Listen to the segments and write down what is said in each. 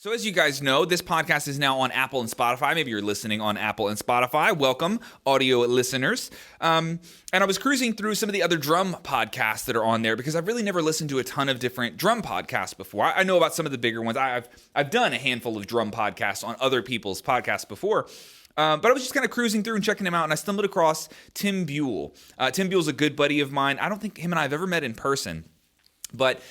So as you guys know, this podcast is now on Apple and Spotify. Maybe you're listening on Apple and Spotify. Welcome, audio listeners. And I was cruising through some of the other drum podcasts that are on there because I've really never listened to a ton of different drum podcasts before. I know about some of the bigger ones. I've done a handful of drum podcasts on other people's podcasts before. But I was just kind of cruising through and checking him out, and I stumbled across Tim Buell. Tim Buell's a good buddy of mine. I don't think him and I have ever met in person. But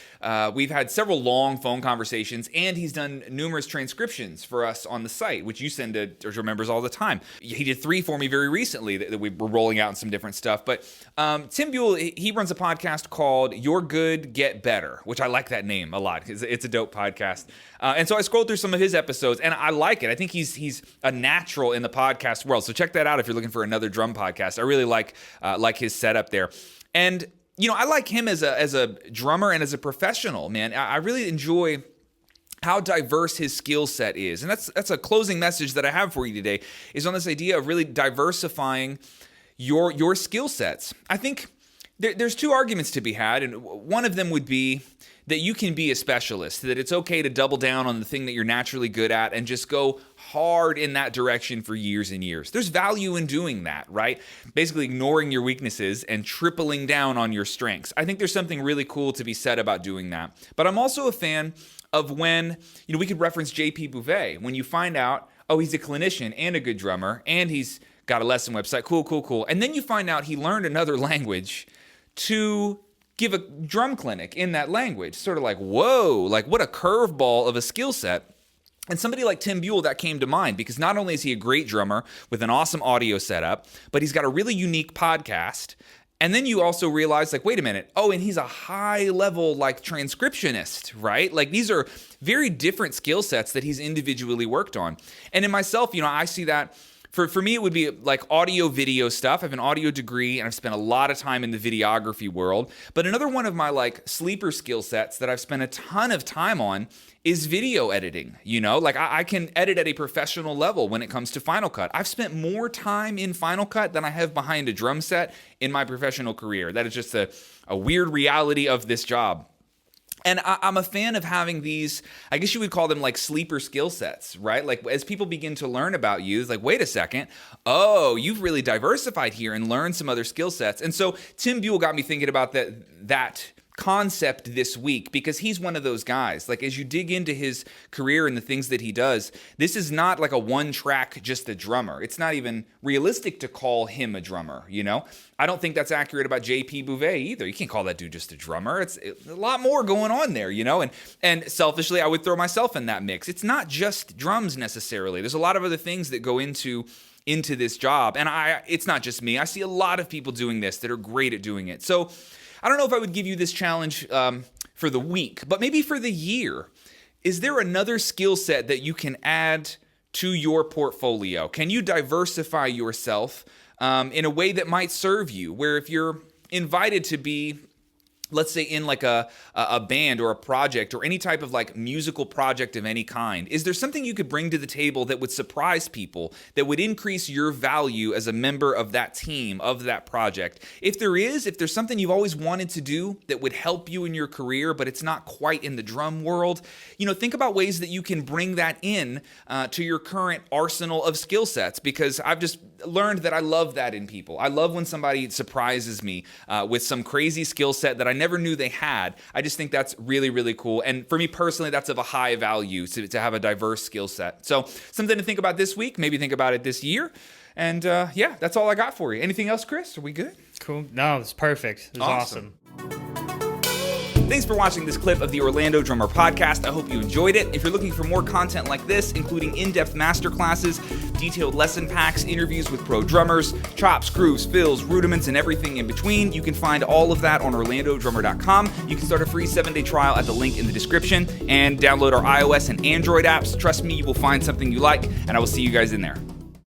we've had several long phone conversations, and he's done numerous transcriptions for us on the site, which you send to members all the time. He did 3 for me very recently that we were rolling out in some different stuff. But Tim Buell, he runs a podcast called You're Good, Get Better, which I like that name a lot because it's a dope podcast. And so I scrolled through some of his episodes, and I like it. I think he's a natural in the podcast world. So check that out if you're looking for another drum podcast. I really like his setup there. And you know, I like him as a drummer and as a professional, man. I really enjoy how diverse his skill set is. And that's a closing message that I have for you today, is on this idea of really diversifying your skill sets. I think there's 2 arguments to be had, and one of them would be that you can be a specialist, that it's okay to double down on the thing that you're naturally good at and just go hard in that direction for years and years. There's value in doing that, right? Basically ignoring your weaknesses and tripling down on your strengths. I think there's something really cool to be said about doing that. But I'm also a fan of when, we could reference J.P. Bouvet, when you find out, oh, he's a clinician and a good drummer, and he's got a lesson website, cool. And then you find out he learned another language to give a drum clinic in that language. Sort of like, whoa, like what a curveball of a skill set. And somebody like Tim Buell, that came to mind because not only is he a great drummer with an awesome audio setup, but he's got a really unique podcast. And then you also realize, like, wait a minute, oh, and he's a high-level, like, transcriptionist, right? Like, these are very different skill sets that he's individually worked on. And in myself, I see that. For me, it would be like audio video stuff. I have an audio degree and I've spent a lot of time in the videography world. But another one of my like sleeper skill sets that I've spent a ton of time on is video editing. Like I can edit at a professional level when it comes to Final Cut. I've spent more time in Final Cut than I have behind a drum set in my professional career. That is just a weird reality of this job. And I'm a fan of having these, I guess you would call them like sleeper skill sets, right? Like as people begin to learn about you, it's like, wait a second, oh, you've really diversified here and learned some other skill sets. And so Tim Buell got me thinking about that concept this week because he's one of those guys. Like as you dig into his career and the things that he does, this is not like a one track, just a drummer. It's not even realistic to call him a drummer, I don't think that's accurate about J.P. Bouvet either. You can't call that dude just a drummer. It's a lot more going on there, and selfishly, I would throw myself in that mix. It's not just drums necessarily. There's a lot of other things that go into this job, and it's not just me. I see a lot of people doing this that are great at doing it. So I don't know if I would give you this challenge for the week, but maybe for the year. Is there another skill set that you can add to your portfolio? Can you diversify yourself in a way that might serve you, where if you're invited to be, let's say in like a band or a project or any type of like musical project of any kind, is there something you could bring to the table that would surprise people, that would increase your value as a member of that team, of that project? If there's something you've always wanted to do that would help you in your career, but it's not quite in the drum world, think about ways that you can bring that in to your current arsenal of skill sets, because I've just learned that I love that in people. I love when somebody surprises me with some crazy skill set that I never knew they had. I just think that's really, really cool. And for me personally, that's of a high value to have a diverse skill set. So something to think about this week, maybe think about it this year. And that's all I got for you. Anything else, Chris? Are we good? Cool. No, it's perfect. It was awesome. Thanks for watching this clip of the Orlando Drummer Podcast. I hope you enjoyed it. If you're looking for more content like this, including in-depth masterclasses, detailed lesson packs, interviews with pro drummers, chops, grooves, fills, rudiments, and everything in between, you can find all of that on orlandodrummer.com. You can start a free 7-day trial at the link in the description and download our iOS and Android apps. Trust me, you will find something you like, and I will see you guys in there.